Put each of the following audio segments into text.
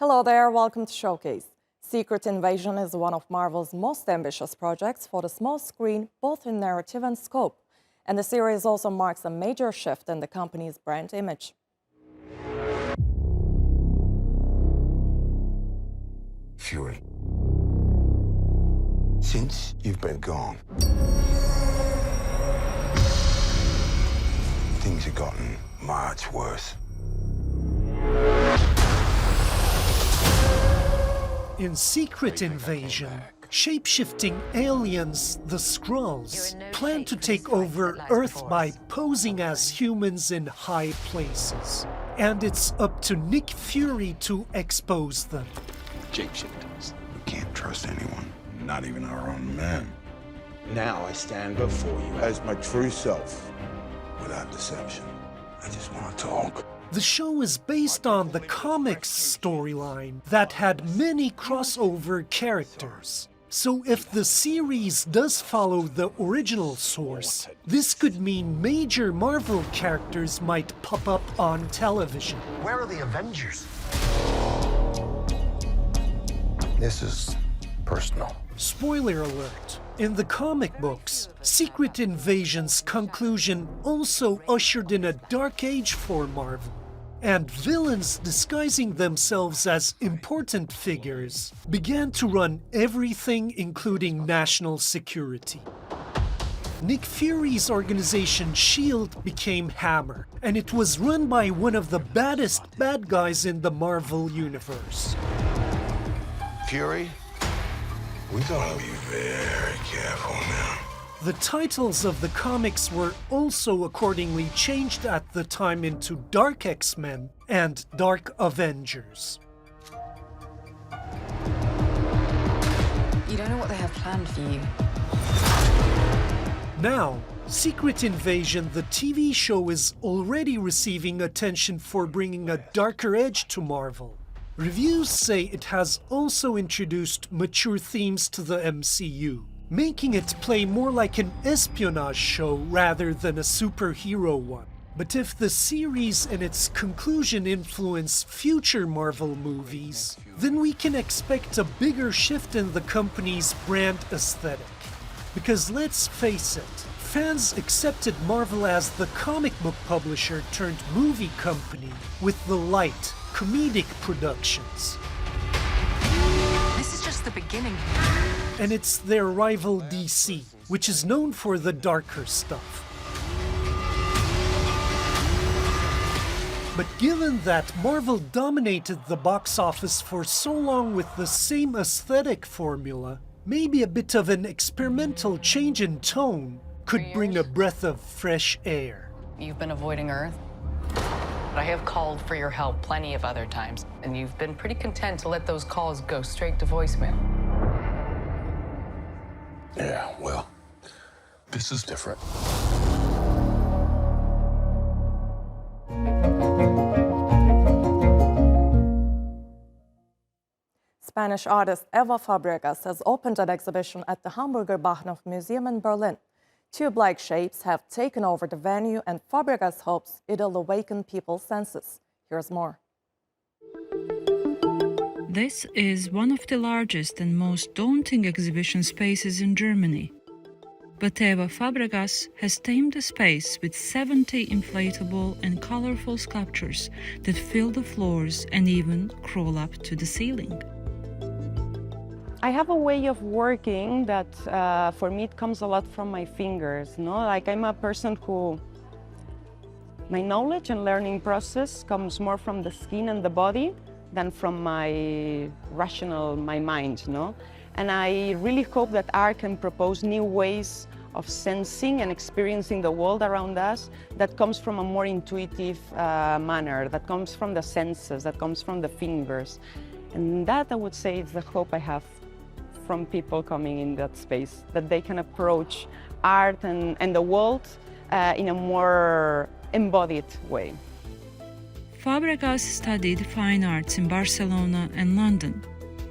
Hello there, welcome to Showcase. Secret Invasion is one of Marvel's most ambitious projects for the small screen, both in narrative and scope. And the series also marks a major shift in the company's brand image. Fury, since you've been gone, things have gotten much worse. In Secret Invasion, shape-shifting aliens, the Skrulls, plan to take over Earth by posing as humans in high places. And it's up to Nick Fury to expose them. Shapeshifters. We can't trust anyone, not even our own men. Now I stand before you As my true self, without deception. I just want to talk. The show is based on the comics storyline that had many crossover characters. So if the series does follow the original source, this could mean major Marvel characters might pop up on television. Where are the Avengers? This is personal. Spoiler alert. In the comic books, Secret Invasion's conclusion also ushered in a dark age for Marvel. And villains disguising themselves as important figures began to run everything, including national security. Nick Fury's organization S.H.I.E.L.D. became Hammer, and it was run by one of the baddest bad guys in the Marvel universe. Fury, we gotta be very careful now. The titles of the comics were also accordingly changed at the time into Dark X-Men and Dark Avengers. You don't know what they have planned for you. Now, Secret Invasion, the TV show, is already receiving attention for bringing a darker edge to Marvel. Reviews say it has also introduced mature themes to the MCU, making it play more like an espionage show rather than a superhero one. But if the series and its conclusion influence future Marvel movies, then we can expect a bigger shift in the company's brand aesthetic. Because let's face it, fans accepted Marvel as the comic book publisher turned movie company with the light, comedic productions. This is just the beginning. And it's their rival DC, which is known for the darker stuff. But given that Marvel dominated the box office for so long with the same aesthetic formula, maybe a bit of an experimental change in tone could bring a breath of fresh air. You've been avoiding Earth. I have called for your help plenty of other times, and you've been pretty content to let those calls go straight to voicemail. Yeah, well, this is different. Spanish artist Eva Fabregas has opened an exhibition at the Hamburger Bahnhof Museum in Berlin. Two black shapes have taken over the venue, and Fabregas hopes it'll awaken people's senses. Here's more. This is one of the largest and most daunting exhibition spaces in Germany. But Eva Fabregas has tamed the space with 70 inflatable and colorful sculptures that fill the floors and even crawl up to the ceiling. I have a way of working that, for me, it comes a lot from my fingers. Like I'm a person who, my knowledge and learning process comes more from the skin and the body than from my mind. And I really hope that art can propose new ways of sensing and experiencing the world around us that comes from a more intuitive manner, that comes from the senses, that comes from the fingers. And that, I would say, is the hope I have from people coming in that space, that they can approach art and the world in a more embodied way. Fabregas studied fine arts in Barcelona and London.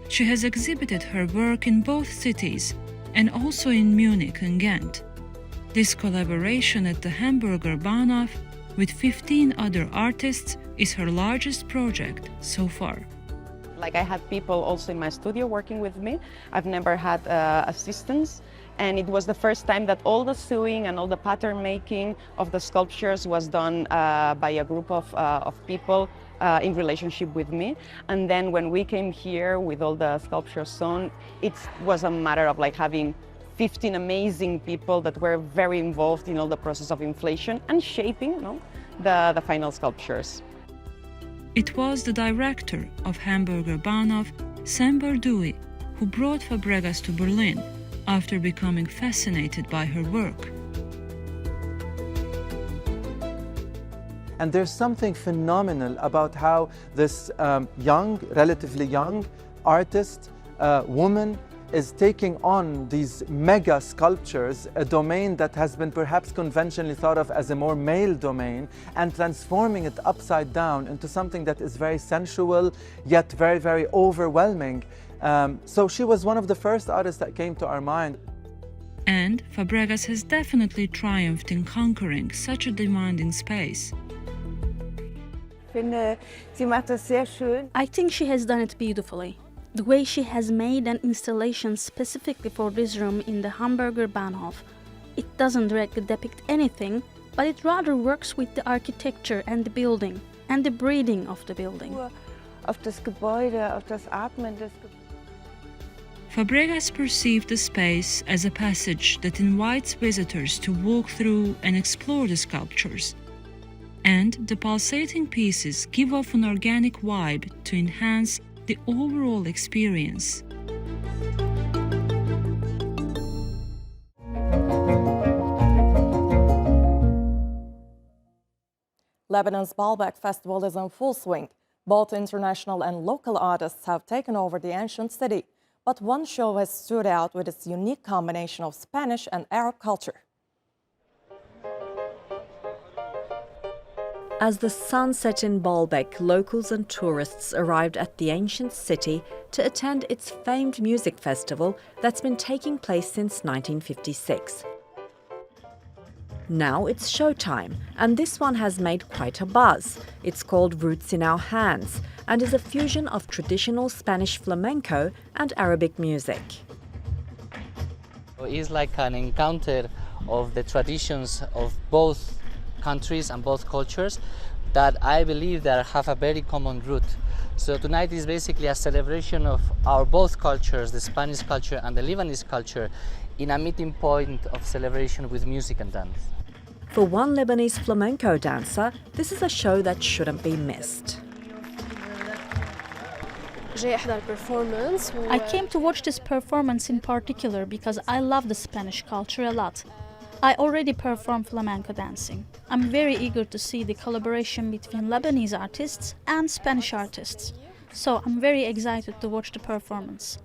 She has exhibited her work in both cities and also in Munich and Ghent. This collaboration at the Hamburger Bahnhof with 15 other artists is her largest project so far. Like I had people also in my studio working with me. I've never had assistants. And it was the first time that all the sewing and all the pattern making of the sculptures was done by a group of people in relationship with me. And then when we came here with all the sculptures sewn, it was a matter of like having 15 amazing people that were very involved in all the process of inflation and shaping, you know, the final sculptures. It was the director of Hamburger Bahnhof, Sam Bardui, who brought Fabregas to Berlin after becoming fascinated by her work. And there's something phenomenal about how this relatively young artist, woman, is taking on these mega sculptures, a domain that has been perhaps conventionally thought of as a more male domain, and transforming it upside down into something that is very sensual, yet very, very overwhelming. So she was one of the first artists that came to our mind. And Fabregas has definitely triumphed in conquering such a demanding space. I think she has done it beautifully. The way she has made an installation specifically for this room in the Hamburger Bahnhof. It doesn't directly depict anything, but it rather works with the architecture and the building, and the breathing of the building. Fabregas perceived the space as a passage that invites visitors to walk through and explore the sculptures. And the pulsating pieces give off an organic vibe to enhance the overall experience. Lebanon's Baalbek Festival is in full swing. Both international and local artists have taken over the ancient city, but one show has stood out with its unique combination of Spanish and Arab culture. As the sun set in Baalbek, locals and tourists arrived at the ancient city to attend its famed music festival that's been taking place since 1956. Now it's showtime, and this one has made quite a buzz. It's called Roots in Our Hands and is a fusion of traditional Spanish flamenco and Arabic music. It's like an encounter of the traditions of both countries and both cultures that I believe that have a very common root. So tonight is basically a celebration of our both cultures, the Spanish culture and the Lebanese culture, in a meeting point of celebration with music and dance. For one Lebanese flamenco dancer, this is a show that shouldn't be missed. I came to watch this performance in particular because I love the Spanish culture a lot. I already perform flamenco dancing. I'm very eager to see the collaboration between Lebanese artists and Spanish artists. So I'm very excited to watch the performance.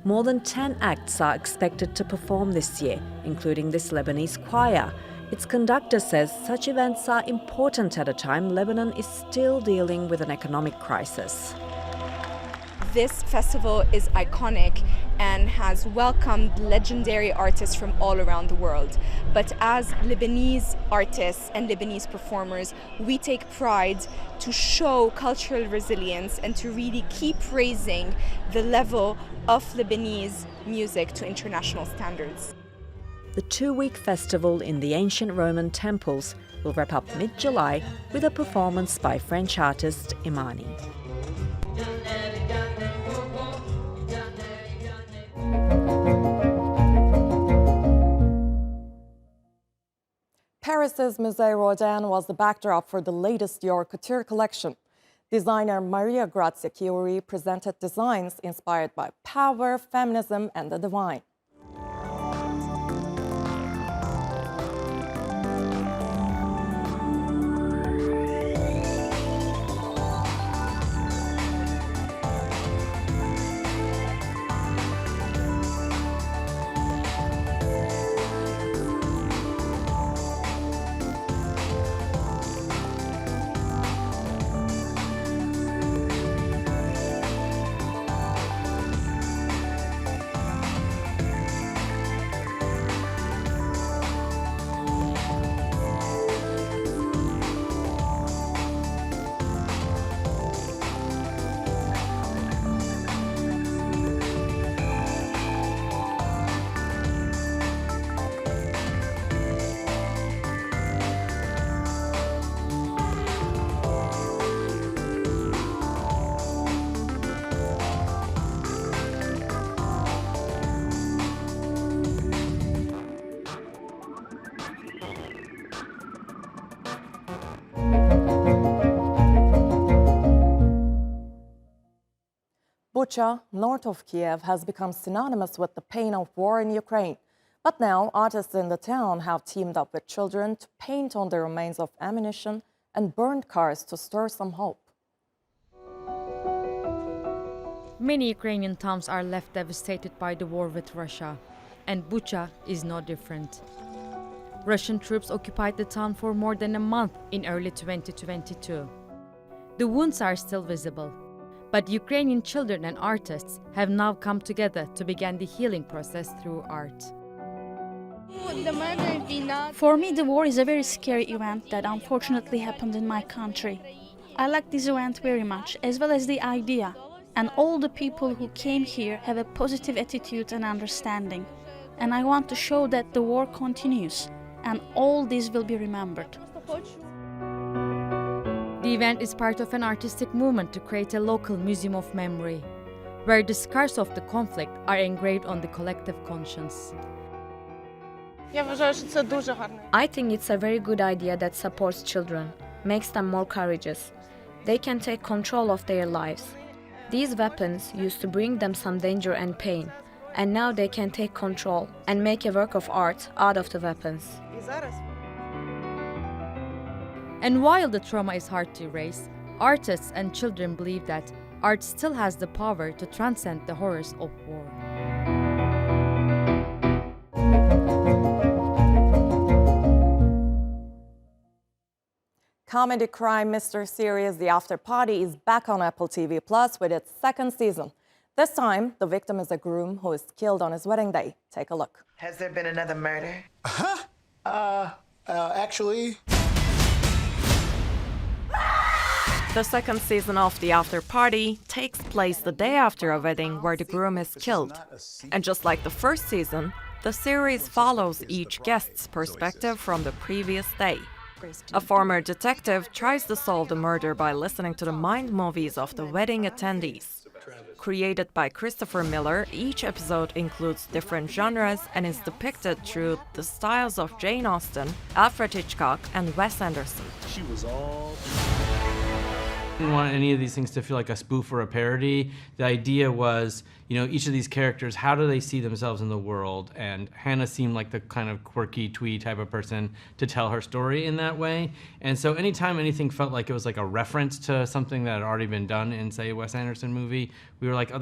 More than 10 acts are expected to perform this year, including this Lebanese choir. Its conductor says such events are important at a time Lebanon is still dealing with an economic crisis. This festival is iconic and has welcomed legendary artists from all around the world. But as Lebanese artists and Lebanese performers, we take pride to show cultural resilience and to really keep raising the level of Lebanese music to international standards. The two-week festival in the ancient Roman temples will wrap up mid-July with a performance by French artist Imani. Paris's Musée Rodin was the backdrop for the latest Dior couture collection. Designer Maria Grazia Chiuri presented designs inspired by power, feminism, and the divine. Bucha, north of Kiev, has become synonymous with the pain of war in Ukraine. But now, artists in the town have teamed up with children to paint on the remains of ammunition and burned cars to stir some hope. Many Ukrainian towns are left devastated by the war with Russia, and Bucha is no different. Russian troops occupied the town for more than a month in early 2022. The wounds are still visible, but Ukrainian children and artists have now come together to begin the healing process through art. For me, the war is a very scary event that unfortunately happened in my country. I like this event very much, as well as the idea. And all the people who came here have a positive attitude and understanding. And I want to show that the war continues, and all this will be remembered. The event is part of an artistic movement to create a local museum of memory, where the scars of the conflict are engraved on the collective conscience. I think it's a very good idea that supports children, makes them more courageous. They can take control of their lives. These weapons used to bring them some danger and pain, and now they can take control and make a work of art out of the weapons. And while the trauma is hard to erase, artists and children believe that art still has the power to transcend the horrors of war. Comedy crime mystery series The Afterparty is back on Apple TV Plus with its second season. This time, the victim is a groom who is killed on his wedding day. Take a look. Has there been another murder? Actually... The second season of The Afterparty takes place the day after a wedding where the groom is killed. And just like the first season, the series follows each guest's perspective from the previous day. A former detective tries to solve the murder by listening to the mind movies of the wedding attendees. Created by Christopher Miller, each episode includes different genres and is depicted through the styles of Jane Austen, Alfred Hitchcock, and Wes Anderson. She was all... I didn't want any of these things to feel like a spoof or a parody. The idea was, each of these characters, how do they see themselves in the world? And Hannah seemed like the kind of quirky, twee type of person to tell her story in that way. And so anytime anything felt like it was like a reference to something that had already been done in, say, a Wes Anderson movie, we were like, oh,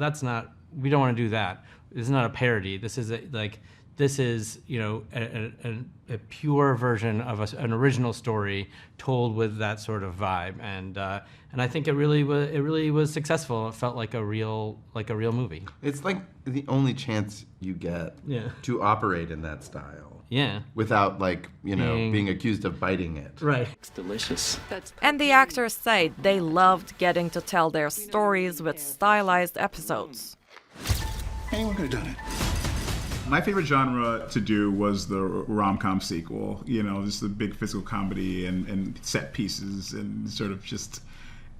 we don't want to do that. This is not a parody. This is a pure version of an original story told with that sort of vibe, and I think it really was successful. It felt like a real movie. It's like the only chance you get to operate in that style. Yeah. Without being accused of biting it. Right. It's delicious. And the actors say they loved getting to tell their stories with stylized episodes. Anyone could have done it. My favorite genre to do was the rom-com sequel, just the big physical comedy and set pieces and sort of just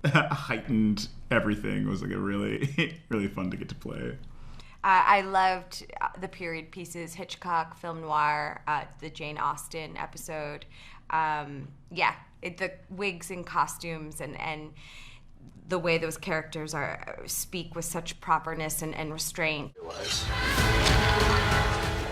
heightened everything. It was like a really, really fun to get to play. I loved the period pieces, Hitchcock, film noir, the Jane Austen episode. The wigs and costumes and the way those characters speak with such properness and restraint.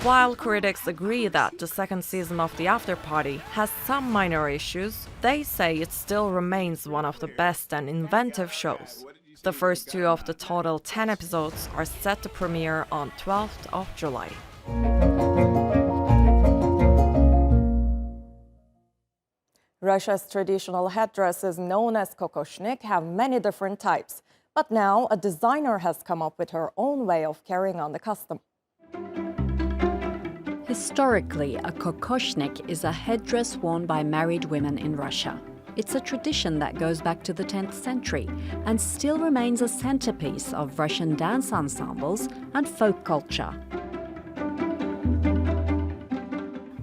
While critics agree that the second season of The Afterparty has some minor issues, they say it still remains one of the best and inventive shows. The first 2 of the total 10 episodes are set to premiere on 12th of July. Russia's traditional headdresses known as Kokoshnik have many different types, but now a designer has come up with her own way of carrying on the custom. Historically, a kokoshnik is a headdress worn by married women in Russia. It's a tradition that goes back to the 10th century and still remains a centerpiece of Russian dance ensembles and folk culture.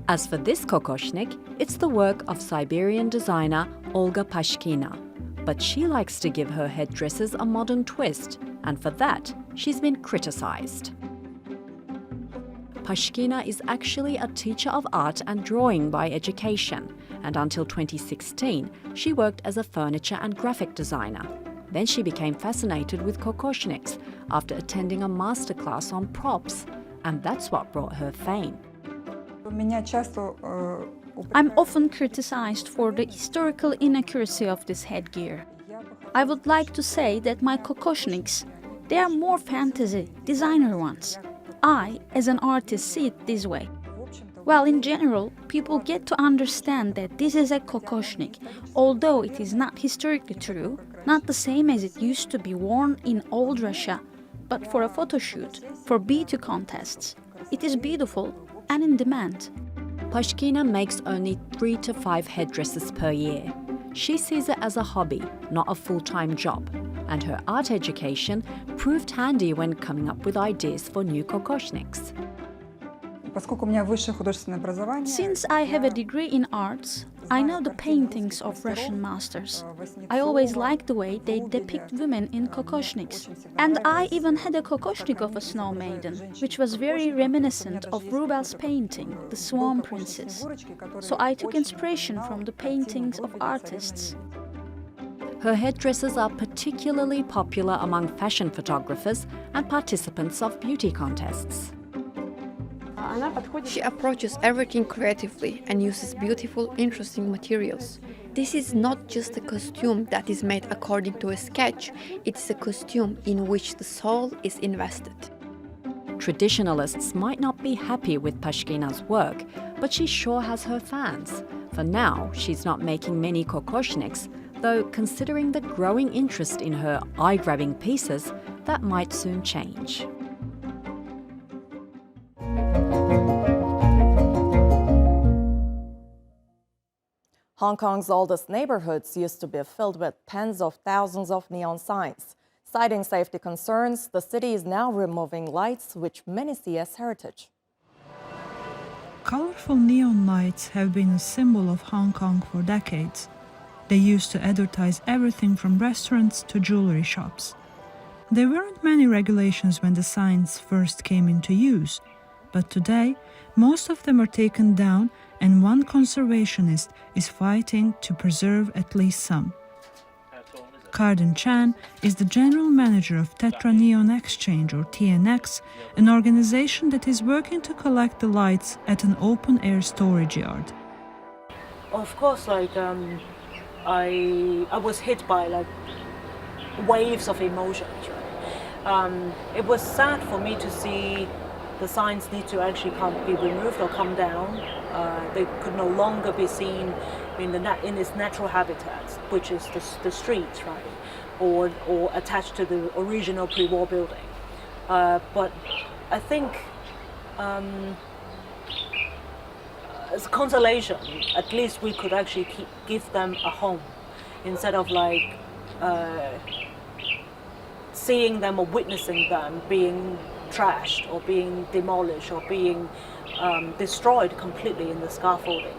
As for this kokoshnik, it's the work of Siberian designer Olga Pashkina. But she likes to give her headdresses a modern twist, and for that, she's been criticized. Pashkina is actually a teacher of art and drawing by education, and until 2016, she worked as a furniture and graphic designer. Then she became fascinated with Kokoshniks after attending a masterclass on props, and that's what brought her fame. I'm often criticized for the historical inaccuracy of this headgear. I would like to say that my Kokoshniks, they are more fantasy, designer ones. I, as an artist, see it this way. Well, in general, people get to understand that this is a Kokoshnik, although it is not historically true, not the same as it used to be worn in old Russia, but for a photo shoot, for beauty contests. It is beautiful and in demand. Pashkina makes only 3 to 5 headdresses per year. She sees it as a hobby, not a full-time job, and her art education proved handy when coming up with ideas for new Kokoshniks. Since I have a degree in arts, I know the paintings of Russian masters. I always liked the way they depict women in Kokoshniks. And I even had a Kokoshnik of a snow maiden, which was very reminiscent of Rubel's painting, The Swan Princess. So I took inspiration from the paintings of artists. Her headdresses are particularly popular among fashion photographers and participants of beauty contests. She approaches everything creatively and uses beautiful, interesting materials. This is not just a costume that is made according to a sketch, it's a costume in which the soul is invested. Traditionalists might not be happy with Pashkina's work, but she sure has her fans. For now, she's not making many Kokoshniks, though considering the growing interest in her eye-grabbing pieces, that might soon change. Hong Kong's oldest neighborhoods used to be filled with tens of thousands of neon signs. Citing safety concerns, the city is now removing lights which many see as heritage. Colorful neon lights have been a symbol of Hong Kong for decades. They used to advertise everything from restaurants to jewelry shops. There weren't many regulations when the signs first came into use, but today most of them are taken down, and one conservationist is fighting to preserve at least some. Carden Chan is the general manager of Tetra Neon Exchange, or TNX, an organization that is working to collect the lights at an open-air storage yard. Of course, I was hit by waves of emotions. Right? It was sad for me to see the signs need to actually be removed or come down. They could no longer be seen in its natural habitat, which is the streets, right, or attached to the original pre-war building. But I think as consolation, at least we could actually give them a home instead of seeing them or witnessing them being trashed or being demolished or being destroyed completely in the scaffolding,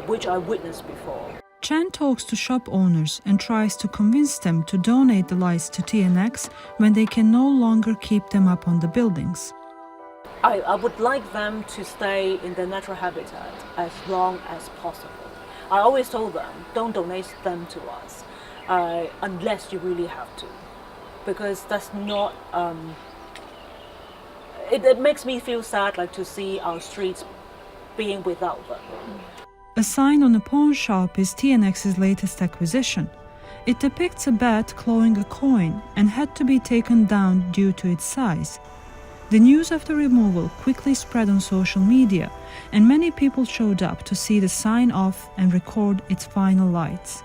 which I witnessed before. Chan talks to shop owners and tries to convince them to donate the lights to TNX when they can no longer keep them up on the buildings. I would like them to stay in their natural habitat as long as possible. I always told them, don't donate them to us unless you really have to, because that's not it makes me feel sad to see our streets being without them. A sign on a pawn shop is TNX's latest acquisition. It depicts a bat clawing a coin and had to be taken down due to its size. The news of the removal quickly spread on social media, and many people showed up to see the sign off and record its final lights.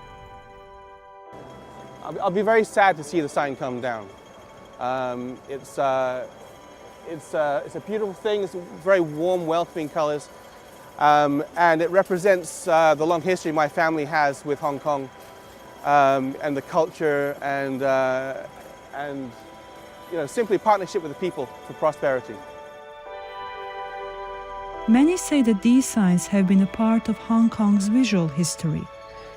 I'll be very sad to see the sign come down. It's a beautiful thing. It's very warm, welcoming colors, and it represents the long history my family has with Hong Kong, and the culture, and simply partnership with the people for prosperity. Many say that these signs have been a part of Hong Kong's visual history,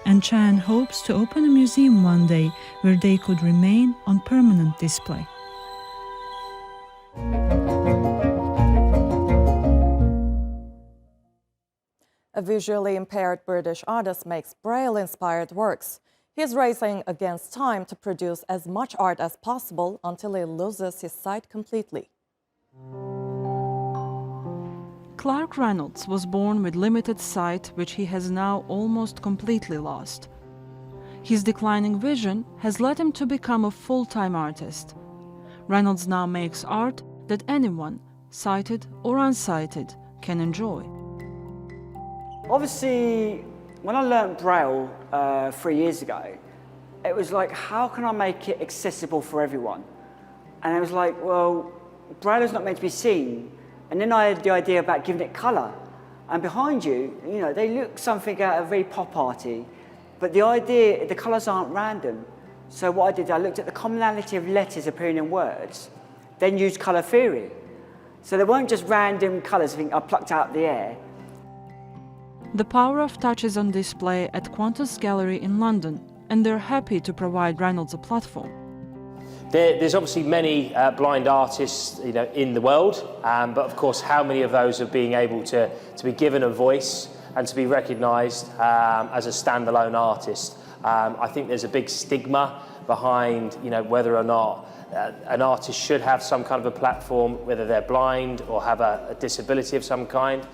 and Chan hopes to open a museum one day where they could remain on permanent display. A visually impaired British artist makes Braille-inspired works. He's racing against time to produce as much art as possible until he loses his sight completely. Clark Reynolds was born with limited sight, which he has now almost completely lost. His declining vision has led him to become a full-time artist. Reynolds now makes art that anyone, sighted or unsighted, can enjoy. Obviously, when I learnt Braille 3 years ago, it was like, how can I make it accessible for everyone? And it was like, well, Braille is not meant to be seen. And then I had the idea about giving it colour. And behind you, you know, they look something out of very pop arty, but the idea, the colours aren't random. So what I did, I looked at the commonality of letters appearing in words, then used colour theory. So they weren't just random colours I plucked out of the air. The power of touch is on display at Qantas Gallery in London, and they're happy to provide Reynolds a platform. There's obviously many blind artists, you know, in the world, but of course, how many of those are being able to be given a voice and to be recognised as a standalone artist? I think there's a big stigma behind, you know, whether or not an artist should have some kind of a platform, whether they're blind or have a disability of some kind.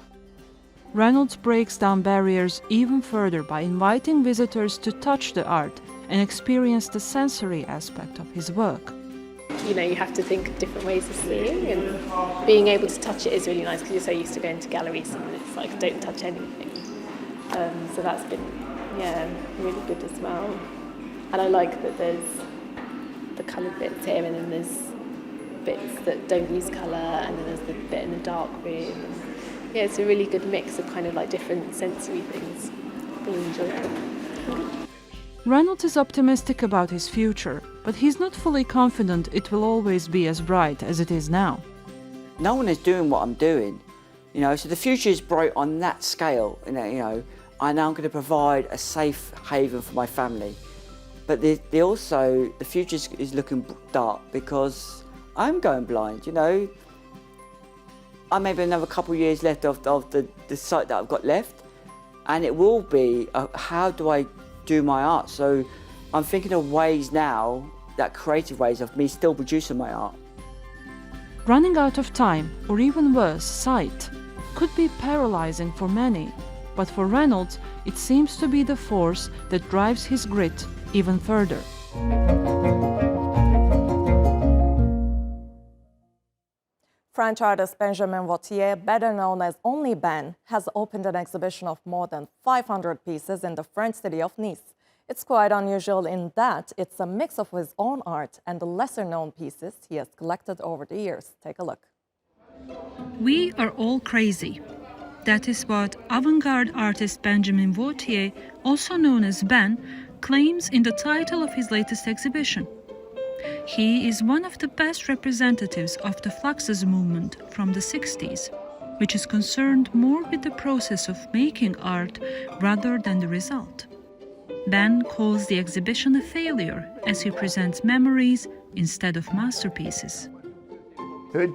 Reynolds breaks down barriers even further by inviting visitors to touch the art and experience the sensory aspect of his work. You know, you have to think of different ways of seeing, and being able to touch it is really nice because you're so used to going to galleries and it's like, don't touch anything. So that's been, yeah, really good as well. And I like that there's the coloured bits here, and then there's bits that don't use colour, and then there's the bit in the dark room. Yeah, it's a really good mix of kind of like different sensory things. Really enjoyed it. Reynolds is optimistic about his future, but he's not fully confident it will always be as bright as it is now. No one is doing what I'm doing, you know, so the future is bright on that scale. You know, I know I'm going to provide a safe haven for my family. But the future is looking dark because I'm going blind, you know. I may have another couple of years left of the sight that I've got left, and it will be, how do I do my art? So I'm thinking of ways now, that creative ways of me still producing my art. Running out of time, or even worse, sight, could be paralyzing for many, but for Reynolds, it seems to be the force that drives his grit even further. French artist Benjamin Vautier, better known as Only Ben, has opened an exhibition of more than 500 pieces in the French city of Nice. It's quite unusual in that it's a mix of his own art and the lesser-known pieces he has collected over the years. Take a look. We are all crazy. That is what avant-garde artist Benjamin Vautier, also known as Ben, claims in the title of his latest exhibition. He is one of the best representatives of the Fluxus movement from the 60s, which is concerned more with the process of making art rather than the result. Ben calls the exhibition a failure as he presents memories instead of masterpieces. The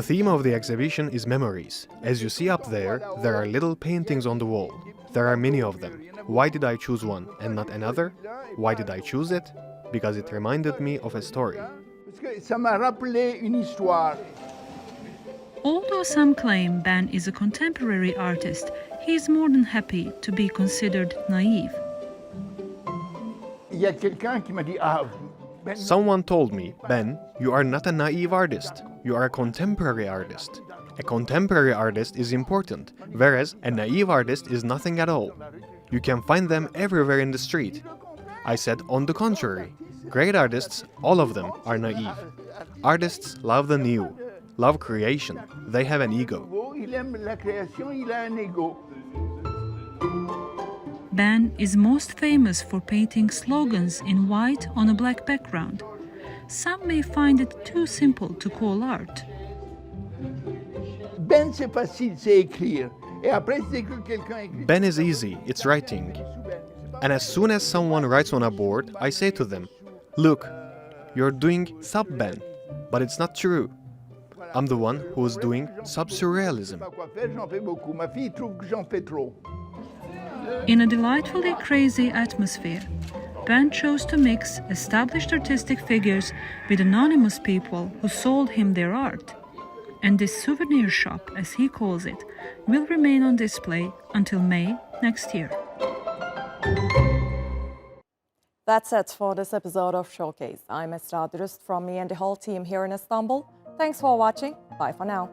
theme of the exhibition is memories. As you see up there, there are little paintings on the wall. There are many of them. Why did I choose one and not another? Why did I choose it? Because it reminded me of a story. Although some claim Ben is a contemporary artist, he is more than happy to be considered naive. Someone told me, Ben, you are not a naive artist. You are a contemporary artist. A contemporary artist is important, whereas a naive artist is nothing at all. You can find them everywhere in the street. I said, on the contrary, great artists, all of them, are naive. Artists love the new, love creation. They have an ego. Ben is most famous for painting slogans in white on a black background. Some may find it too simple to call art. Ben is easy, it's writing. And as soon as someone writes on a board, I say to them, look, you're doing sub-Ben, but it's not true. I'm the one who is doing sub-surrealism. In a delightfully crazy atmosphere, Ben chose to mix established artistic figures with anonymous people who sold him their art. And this souvenir shop, as he calls it, will remain on display until May next year. That's it for this episode of Showcase. I'm Esra Dürüst from me and the whole team here in Istanbul. Thanks for watching. Bye for now.